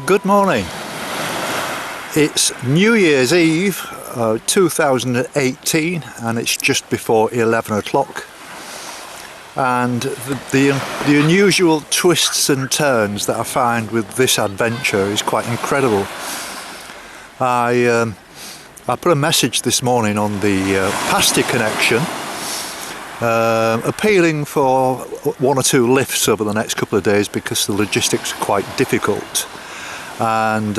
Good morning. It's New Year's Eve 2018 and it's just before 11 o'clock, and the unusual twists and turns that I find with this adventure is quite incredible. I put a message this morning on the pasty connection appealing for one or two lifts over the next couple of days because the logistics are quite difficult, and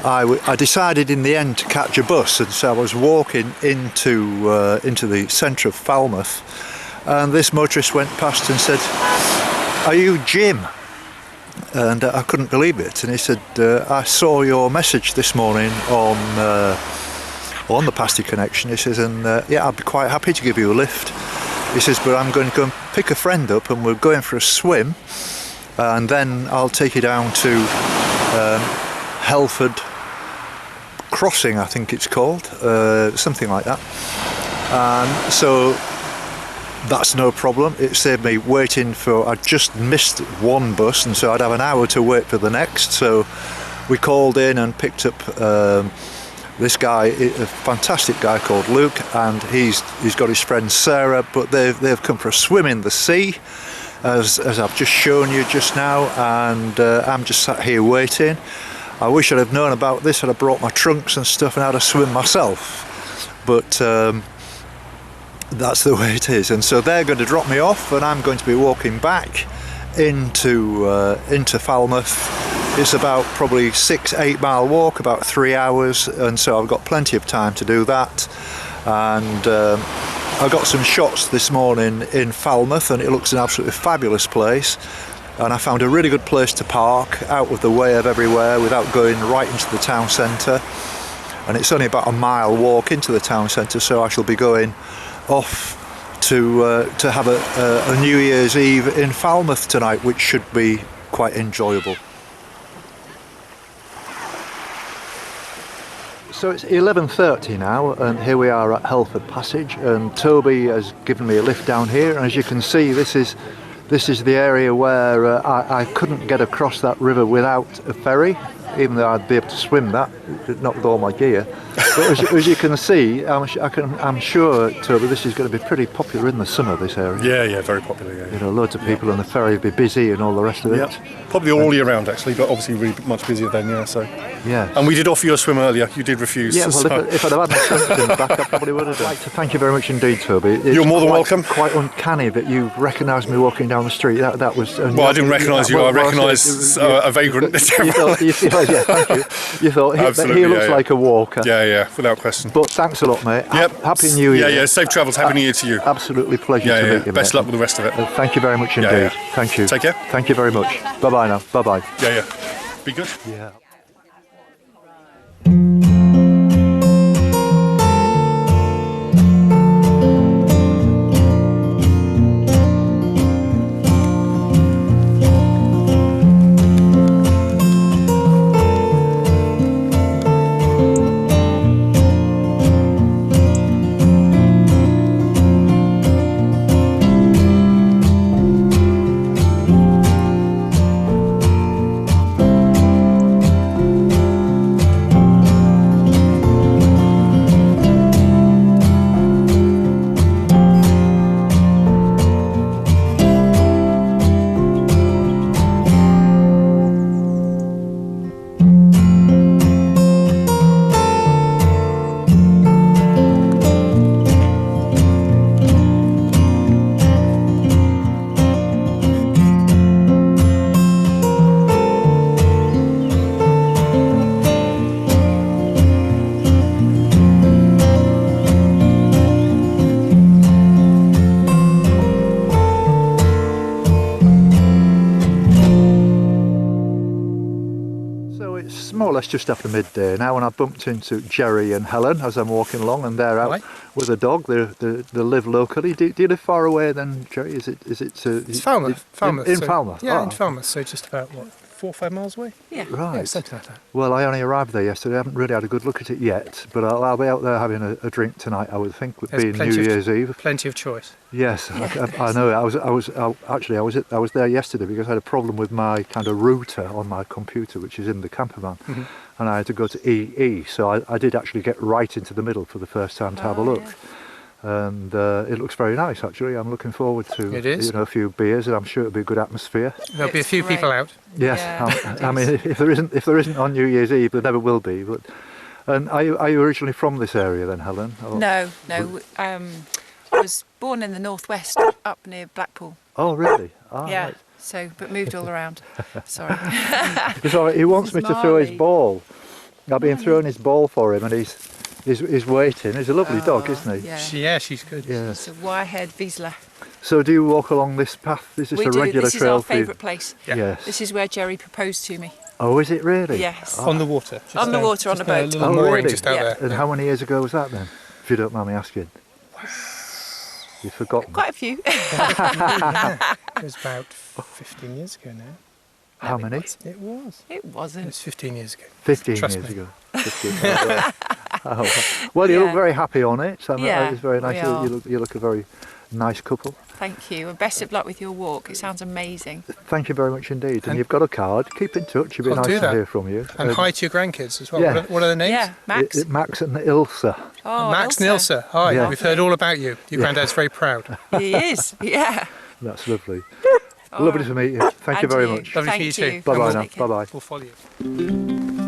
I decided in the end to catch a bus, and so I was walking into the centre of Falmouth, and this motorist went past and said, "Are you Jim?" And I couldn't believe it, and he said, "I saw your message this morning on the pasty connection," he says, "and yeah, I'd be quite happy to give you a lift." He says, "But I'm going to go and pick a friend up and we're going for a swim, and then I'll take you down to Helford Crossing, I think it's called, something like that." And so that's no problem. It saved me waiting for, I just missed one bus, and so I'd have an hour to wait for the next. So we called in and picked up this guy, a fantastic guy called Luke, and he's got his friend Sarah, but they've come for a swim in the sea, as I've just shown you just now, and I'm just sat here waiting. I wish I'd have known about this. I'd have brought my trunks and stuff and had a swim myself, but that's the way it is. And so they're going to drop me off, and I'm going to be walking back into Falmouth. It's about probably 6-8 mile walk, about 3 hours, and so I've got plenty of time to do that. And I got some shots this morning in Falmouth, and it looks an absolutely fabulous place. And I found a really good place to park, out of the way of everywhere, without going right into the town centre. And it's only about a mile walk into the town centre, so I shall be going off to have a New Year's Eve in Falmouth tonight, which should be quite enjoyable. So it's 11:30 now, and here we are at Helford Passage, and Toby has given me a lift down here, and as you can see, this is the area where I couldn't get across that river without a ferry, even though I'd be able to swim that, not with all my gear. But as you can see, I'm sure, Toby, this is going to be pretty popular in the summer, this area. Yeah, very popular. Yeah. You know, loads of people on the ferry will be busy and all the rest of it. Probably all year round actually, but obviously really much busier then. Yeah, so. Yeah. And we did offer you a swim earlier. You did refuse. Yeah, well, so. if I'd have had my symptoms back, I probably would have done. I'd like to thank you very much indeed, Toby. You're more than welcome. Quite uncanny that you recognised me walking down the street. That was. Well, I didn't recognise you. I recognised a vagrant. You thought, yeah, thank you. You thought he looks like a walker. Yeah, without question. But thanks a lot, mate. Yep. Happy New Year. Yeah. Safe travels. Happy New Year to you. Absolutely pleasure to meet you. Best luck with the rest of it. Thank you very much indeed. Yeah. Thank you. Take care. Thank you very much. Bye bye now. Bye bye. Yeah. Be good. Yeah. More or less just after midday now, and I bumped into Jerry and Helen as I'm walking along, and they're out with a dog. They live locally. Do you live far away then, Jerry? Is it? It's Falmouth. In Falmouth. Yeah, in Falmouth. So just about 4 or 5 miles away. Yeah. Right. Yeah, something like that. Well, I only arrived there yesterday. I haven't really had a good look at it yet, but I'll be out there having a drink tonight, I would think, with There's being plenty New of- Year's Eve. Plenty of choice. Yes, I know. I was there yesterday because I had a problem with my kind of router on my computer, which is in the camper van, and I had to go to EE. So I did actually get right into the middle for the first time to have a look. Yeah. And it looks very nice, actually. I'm looking forward to It is. a few beers, and I'm sure it'll be a good atmosphere. There'll be a It's few great. people out. Yes, Yeah, I mean, if there isn't on New Year's Eve, there never will be. But and are you originally from this area then, Helen? Or- No. I was born in the northwest, up near Blackpool. Oh, really? Ah, Yeah. right. So, but moved all around. Sorry. It's all right. He wants me It's to throw his Marley. ball. I've been throwing his ball for him, and he's waiting. He's a lovely dog, isn't he? Yeah. She's good. It's Yes. a wire-haired Wiesler. So do you walk along this path? Is this We a do. regular This is trail our for you? favourite place. Yeah. Yes. This is where Jerry proposed to me. Oh, is it really? Yes. On the water. Just On the there, water, on just a there, boat. A little Oh, mooring really? just out Yeah. there. And how many years ago was that then? If you don't mind me asking. You've forgotten. Quite a few. It was about 15 years ago now. How many? It was. It It wasn't. was 15 years ago. 15 Trust years me. ago. 15. Oh, well, you look Yeah. very happy on it. So Yeah, it's very nice. we are. You look a very nice couple. Thank you. And best of luck with your walk. It sounds amazing. Thank you very much indeed. And And- you've got a card. Keep in touch. It'd be I'll nice do to that. hear from you. And hi to your grandkids as well. Yeah. What are their names? Yeah, Max. Max and Ilsa. Oh, Max and Elsa. Ilsa. Hi, Yeah. we've heard all about you. Your granddad's very proud. He is. Yeah. That's lovely. All Lovely right. to meet you. Thank you And very you. much. Lovely Thank for you too. you. Bye bye Take now. care. Bye bye. We'll follow you.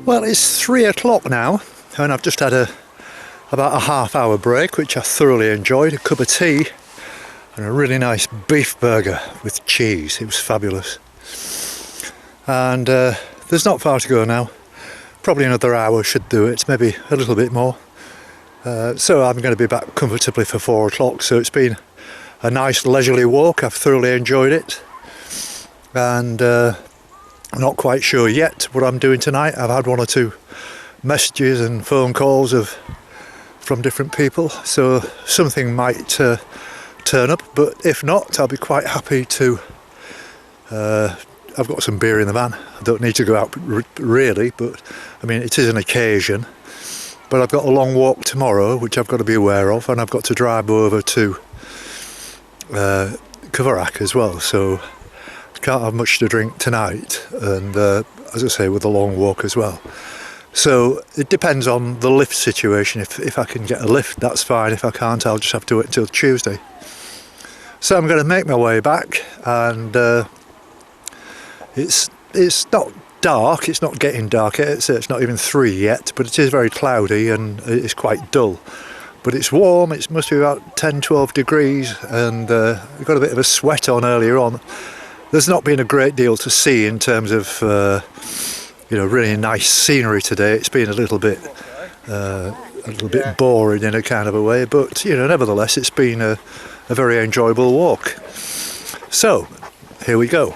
Well, it's 3 o'clock now, and I've just had about a half-hour break, which I thoroughly enjoyed. A cup of tea and a really nice beef burger with cheese. It was fabulous. And there's not far to go now. Probably another hour should do it, maybe a little bit more. So I'm going to be back comfortably for 4 o'clock. So it's been a nice leisurely walk. I've thoroughly enjoyed it. And I'm not quite sure yet what I'm doing tonight. I've had 1 or 2 messages and phone calls from different people, so something might turn up, but if not, I'll be quite happy to. I've got some beer in the van. I don't need to go out really, but I mean it is an occasion. But I've got a long walk tomorrow, which I've got to be aware of, and I've got to drive over to Coverack as well, so can't have much to drink tonight, and as I say, with a long walk as well. So it depends on the lift situation. If I can get a lift, that's fine. If I can't, I'll just have to wait until Tuesday. So I'm going to make my way back, and it's not dark. It's not getting dark. It's not even 3 yet, but it is very cloudy and it's quite dull. But it's warm. It must be about 10-12 degrees, and I got a bit of a sweat on earlier on. There's not been a great deal to see in terms of really nice scenery today. It's been a little bit a little bit boring in a kind of a way, but nevertheless it's been a very enjoyable walk. So here we go.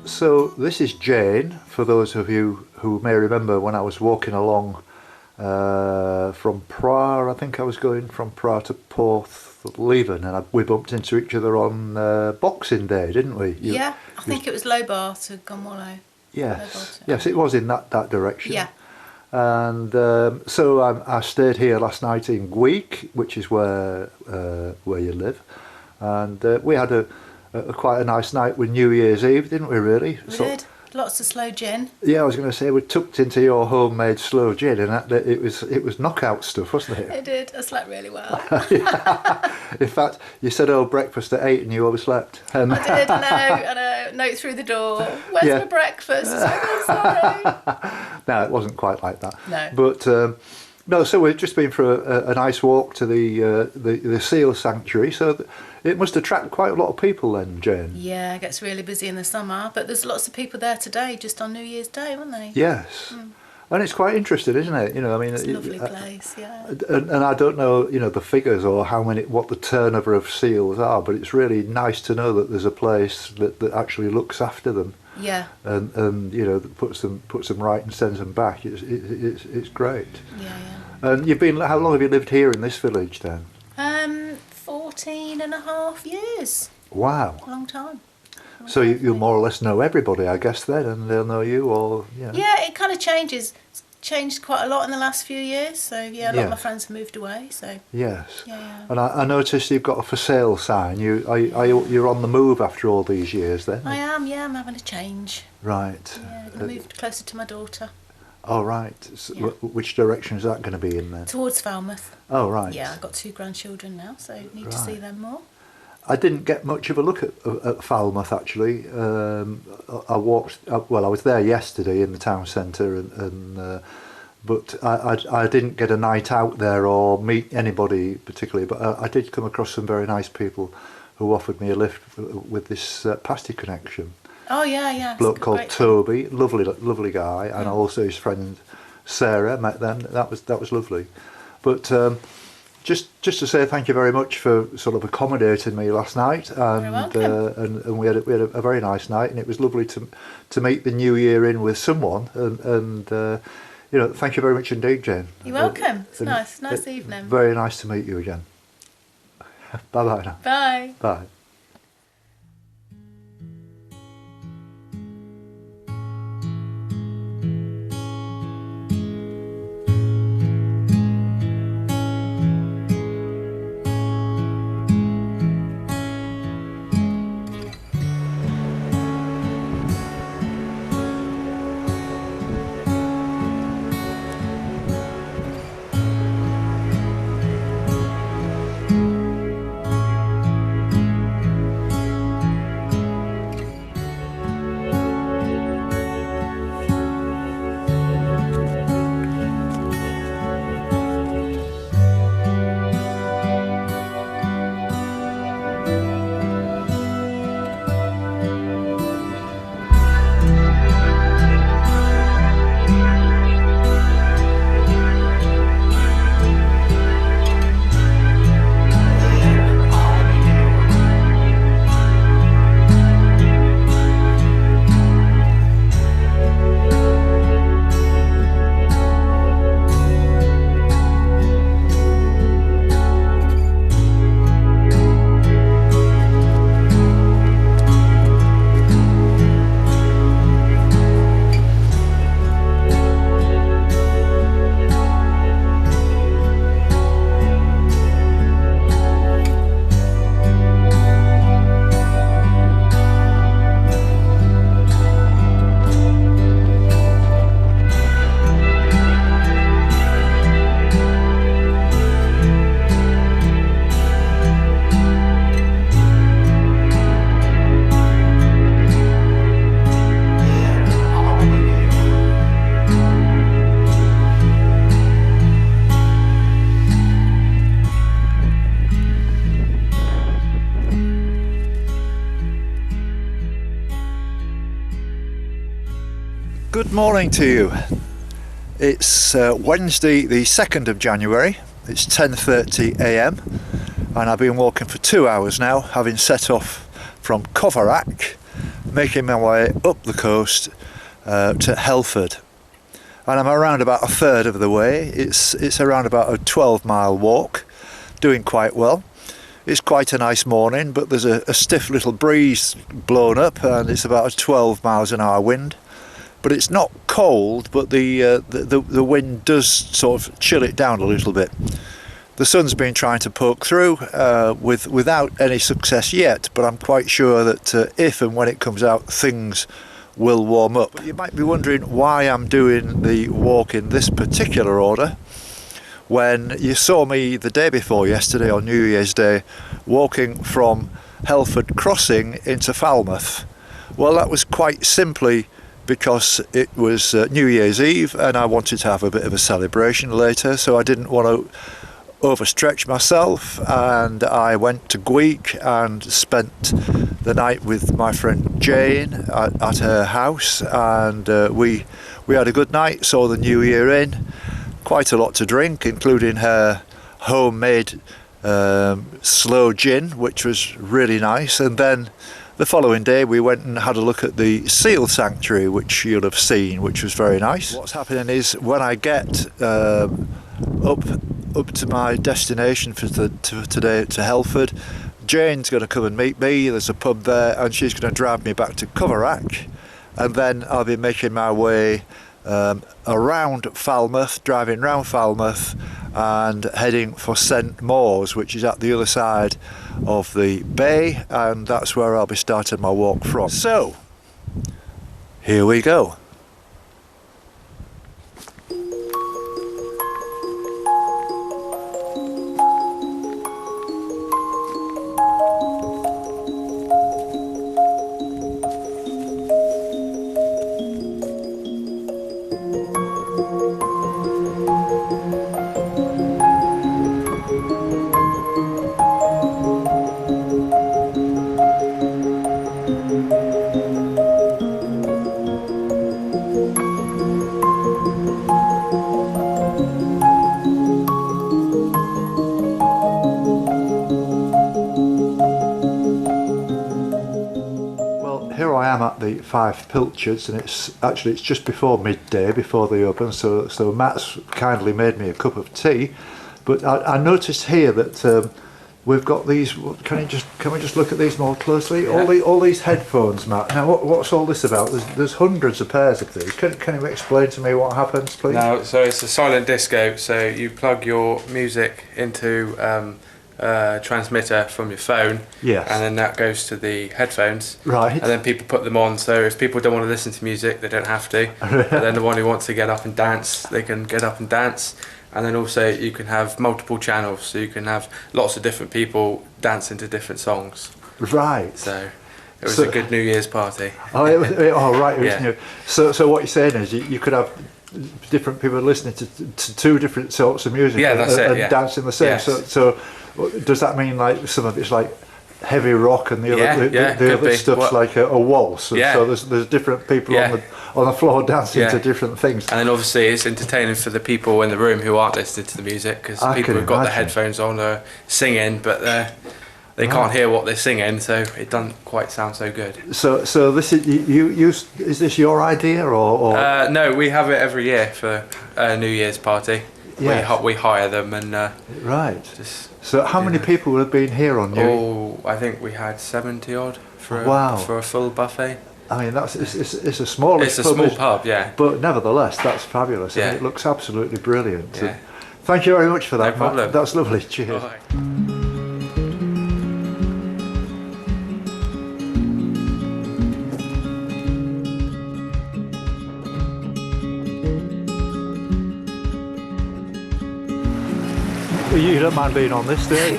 So this is Jane, for those of you who may remember when I was walking along from Prah. I think I was going from Prah to Porthleven, and we bumped into each other on Boxing Day, didn't we? I think it was Lobar to Gunwallow. Yes, yes, it was in that direction. Yeah. And so I stayed here last night in Gweek, which is where you live, and we had a quite a nice night with New Year's Eve, didn't we? Really, we did. Lots of slow gin. Yeah, I was going to say we tucked into your homemade slow gin, and it was knockout stuff, wasn't it? It did. I slept really well. In fact, you said breakfast at 8 and you overslept. I did. I know. Note through the door. Where's my breakfast? I'm sorry. No, it wasn't quite like that. No. But no, so we've just been for a nice walk to the seal sanctuary. So it must attract quite a lot of people then, Jane. Yeah, it gets really busy in the summer, but there's lots of people there today, just on New Year's Day, weren't they? Yes. And it's quite interesting, isn't it? I mean, it's a lovely place, yeah. And I don't know, the figures or what the turnover of seals are, but it's really nice to know that there's a place that actually looks after them. Yeah. And that puts them right and sends them back. It's great. Yeah. And how long have you lived here in this village then? 14 and a half years. Wow. A long time. So you more or less know everybody, I guess, then, and they'll know you, or Yeah, it kind of changes. It's changed quite a lot in the last few years. So a lot of my friends have moved away. So yes. Yeah. And I noticed you've got a for sale sign. You're on the move after all these years, then? I am. Yeah, I'm having a change. Right. Yeah, I moved closer to my daughter. Oh right. So which direction is that going to be in then? Towards Falmouth. Oh right. Yeah, I've got 2 grandchildren now, so need to see them more. I didn't get much of a look at Falmouth actually. I walked. I was there yesterday in the town centre, but I didn't get a night out there or meet anybody particularly. But I did come across some very nice people who offered me a lift with this pasty connection. Oh yeah. Bloke called Toby, lovely guy, and also his friend Sarah. Met them. That was lovely. But just to say thank you very much for sort of accommodating me last night, and we had a very nice night, and it was lovely to meet the new year in with someone, and thank you very much indeed, Jane. You're welcome. It's nice evening. Very nice to meet you again. Bye bye now. Bye. Bye. Good morning to you. It's Wednesday the 2nd of January. It's 10:30 a.m. and I've been walking for 2 hours now, having set off from Coverack, making my way up the coast to Helford. And I'm around about a third of the way. It's around about a 12-mile walk, doing quite well. It's quite a nice morning, but there's a stiff little breeze blowing up and it's about a 12 miles an hour wind. But it's not cold, but the wind does sort of chill it down a little bit. The sun's been trying to poke through without any success yet, but I'm quite sure that if and when it comes out, things will warm up. You might be wondering why I'm doing the walk in this particular order, when you saw me the day before yesterday on New Year's Day walking from Helford Crossing into Falmouth. Well, that was quite simply because it was New Year's Eve and I wanted to have a bit of a celebration later, so I didn't want to overstretch myself, and I went to Gweek and spent the night with my friend Jane at her house, and we had a good night, saw the new year in. Quite a lot to drink, including her homemade sloe gin, which was really nice. And then the following day we went and had a look at the seal sanctuary, which you'll have seen, which was very nice. What's happening is when I get up to my destination for today, to Helford, Jane's going to come and meet me. There's a pub there and she's going to drive me back to Coverack, and then I'll be making my way around Falmouth, driving round Falmouth and heading for St Mawes, which is at the other side of the bay, and that's where I'll be starting my walk from. So, here we go. Here I am at the Five Pilchards, and it's just before midday, before they open. So Matt's kindly made me a cup of tea. But I noticed here that we've got these. Can we just look at these more closely? Yeah. All these headphones, Matt. Now what's all this about? There's hundreds of pairs of these. Can you explain to me what happens, please? No, so it's a silent disco. So you plug your music into transmitter from your phone, yes, and then that goes to the headphones, right, and then people put them on, so if people don't want to listen to music they don't have to, but then the one who wants to get up and dance, they can get up and dance. And then also you can have multiple channels, so you can have lots of different people dancing to different songs. Right. So it was a good New Year's party. Oh, right. Yeah. So what you're saying is you could have different people listening to two different sorts of music, yeah, that's it, and dancing the same. Yes. So does that mean like some of it's like heavy rock and the other stuff's like a waltz? And so there's different people on the floor dancing to different things. And then obviously it's entertaining for the people in the room who aren't listening to the music, because people who've got the headphones on are singing, but they can't hear what they're singing, so it doesn't quite sound so good. So this is is this your idea or? No, we have it every year for a New Year's party. Yes. We hire them and right. So how many people would have been here on New Year? Oh, I think we had 70 odd for a full buffet. I mean, it's a small pub. It's a small pub, yeah. But nevertheless, that's fabulous. Yeah. And it looks absolutely brilliant. Yeah. Thank you very much for that, No problem. Matt. That's lovely. Cheers. Bye. You don't mind being on this, do you?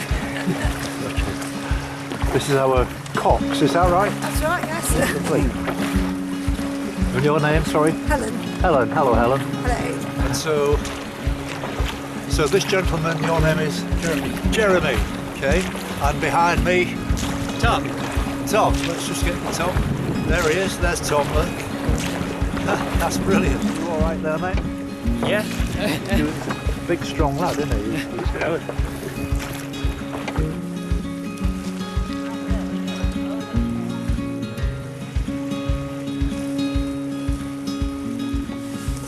This is our Cox, is that right? That's right, yes. Lovely. And your name, sorry? Helen. Helen. Hello, Helen. Hello. And so this gentleman, your name is? Jeremy. Jeremy, okay. And behind me? Tom. Tom. Let's just get Tom. There he is. There's Tom, look. That's brilliant. You all right there, mate? Yeah. You're a big, strong lad, isn't he? He's good.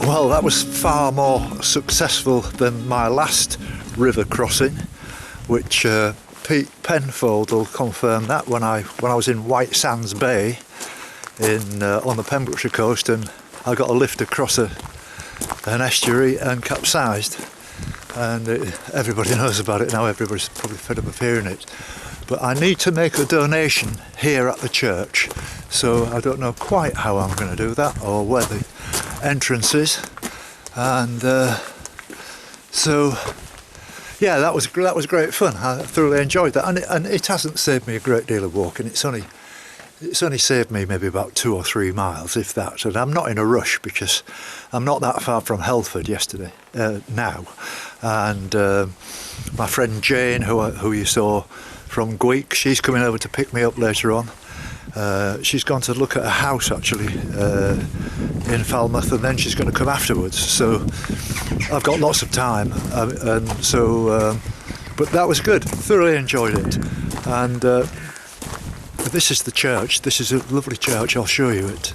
Well, that was far more successful than my last river crossing, which Pete Penfold will confirm that when I was in White Sands Bay on the Pembrokeshire coast, and I got a lift across an estuary and capsized, and everybody knows about it now. Everybody's probably fed up of hearing it, but I need to make a donation here at the church, so I don't know quite how I'm going to do that or where the entrance is, and so yeah, that was great fun. I thoroughly enjoyed that, and it hasn't saved me a great deal of walking. It's only saved me maybe about 2 or 3 miles, if that. And I'm not in a rush because I'm not that far from Helford now. And my friend Jane, who you saw from Gweek, she's coming over to pick me up later on. She's gone to look at a house actually in Falmouth, and then she's going to come afterwards. So I've got lots of time, and so. But that was good. Thoroughly enjoyed it, and this is the church. This is a lovely church. I'll show you it.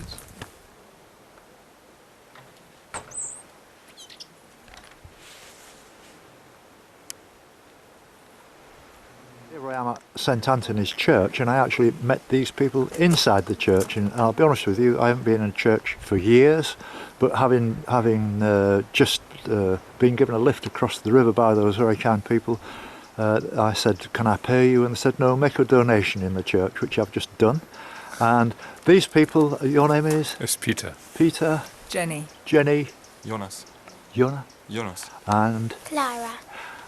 Here I am at St Anthony's Church, and I actually met these people inside the church, and I'll be honest with you, I haven't been in a church for years, but having just been given a lift across the river by those very kind people, I said, can I pay you? And they said, no, make a donation in the church, which I've just done. And these people, your name is? It's Peter. Peter. Jenny. Jenny. Jonas. Jonas. And? Clara.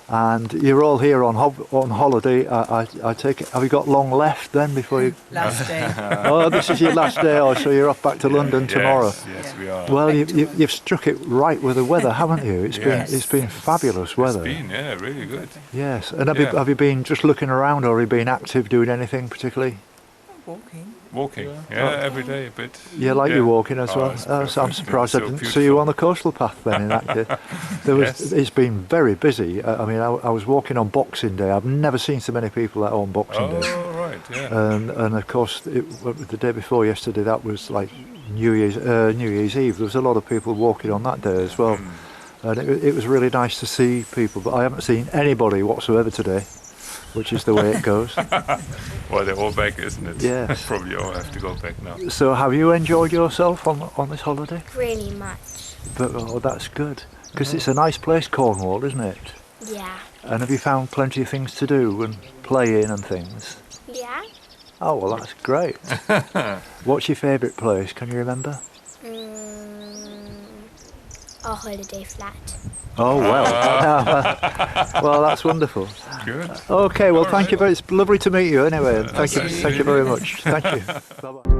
And you're all here on holiday. I take it. Have you got long left then before you? Last day. Oh, this is your last day, so you're off back to London tomorrow. Yes, we are. Well, you've struck it right with the weather, haven't you? It's been fabulous weather. It's been, really good. Yes, and have you been just looking around, or have you been active doing anything particularly? Walking, every day a bit. You like your walking as well? It's So I'm surprised I didn't see you on the coastal path then in that case. It's been very busy. I mean, I was walking on Boxing Day. I've never seen so many people out on Boxing Day. Oh, right, yeah. And of course, the day before yesterday, that was like New Year's Eve. There was a lot of people walking on that day as well. And it was really nice to see people, but I haven't seen anybody whatsoever today, which is the way it goes. Well, they're all back, isn't it? Yes. Probably all have to go back now. So have you enjoyed yourself on this holiday? Really much. But that's good, because it's a nice place, Cornwall, isn't it? Yeah. And have you found plenty of things to do and play in and things? Yeah. Oh, well, that's great. What's your favourite place? Can you remember? Our holiday flat. Oh, well. Well, that's wonderful. Good. Okay, well, All thank you right. It's lovely to meet you anyway. And Thank thank you very much. Thank you. Bye-bye.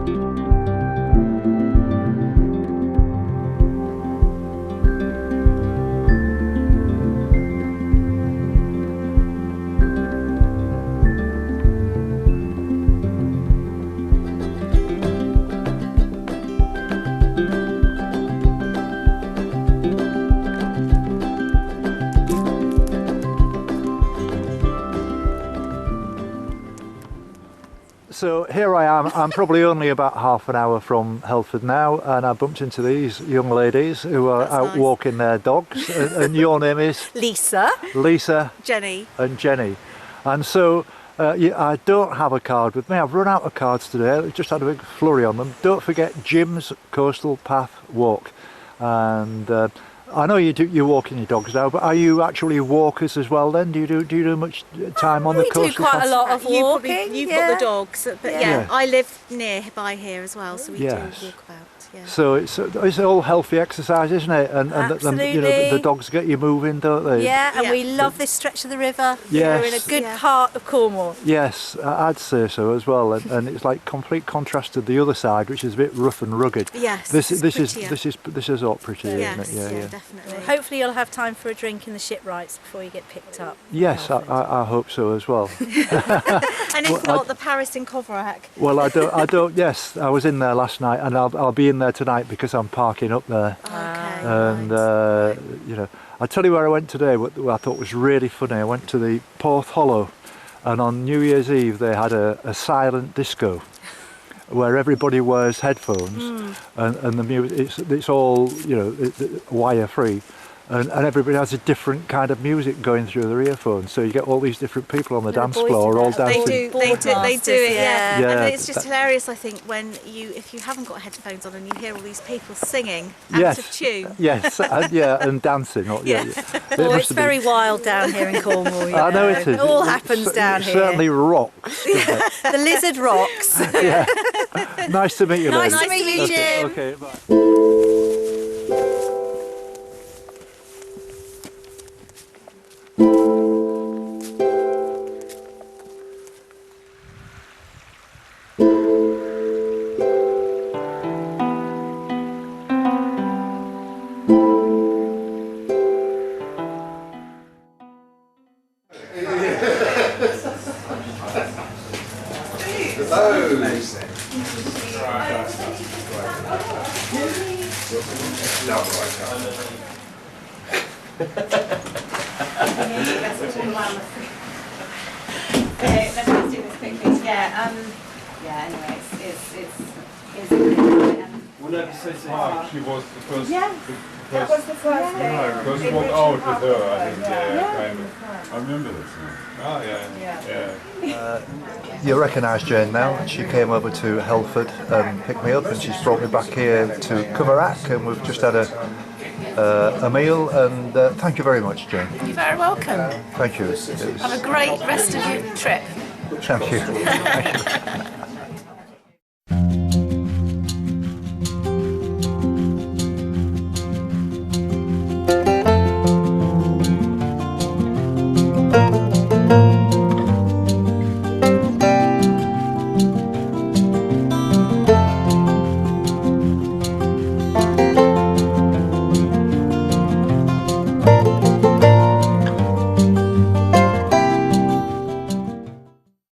So here I am. I'm probably only about half an hour from Helford now, and I bumped into these young ladies who are out walking their dogs. And your name is? Lisa. Lisa. Jenny. And Jenny. And so I don't have a card with me. I've run out of cards today. I just had a big flurry on them. Don't forget Jim's Coastal Path Walk. And I know you're walking your dogs now, but are you actually walkers as well then? Do you do much time on the coastal We do quite path? a lot of walking. You've got got the dogs, but Yeah. I live nearby here as well, so we Yes. do walk about. Yeah. So it's all healthy exercise, isn't it? And Absolutely. the dogs get you moving, don't they? Yeah, and we love this stretch of the river. Yes. We're in a good part of Cornwall. Yes, I'd say so as well. And it's like complete contrast to the other side, which is a bit rough and rugged. Yes. This is prettier. this is all pretty, Yes, isn't it? Yeah. Definitely. Hopefully you'll have time for a drink in the shipwrights before you get picked up. Yes, I hope so as well. And if not, the Paris in Coverack. Well, I don't. Yes, I was in there last night, and I'll be in there tonight because I'm parking up there. Okay. And you know, I'll tell you where I went today. What I thought was really funny. I went to the Porth Hollow, and on New Year's Eve they had a silent disco, where everybody wears headphones, and the music it's all, you know, wire free. And everybody has a different kind of music going through their earphones, so you get all these different people on the dance floor all dancing. They do it, yeah. Yeah, And it's just hilarious, I think, when if you haven't got headphones on and you hear all these people singing out Yes. of tune. Yes, and dancing. Yeah. It must It's have very been- wild down here in Cornwall. I know it is. It all happens down It here. certainly rocks. doesn't The lizard rocks. it? Nice to meet you, Nice ladies. to meet you, Okay, Jim. okay, bye. Okay, let's just do this quickly. Yeah, anyway, it's Would I say she was the first? Yeah, that was the first day. Yeah, because you walked out with her, I think. Kind of. I remember this now. Oh, yeah. You recognise Jane now. She came over to Helford and picked me up, and she's brought me back here to Coverack, and we've just had a meal. And thank you very much, Jane. You're very welcome. Thank you. Have a great rest of your trip. Thank you. Thank you.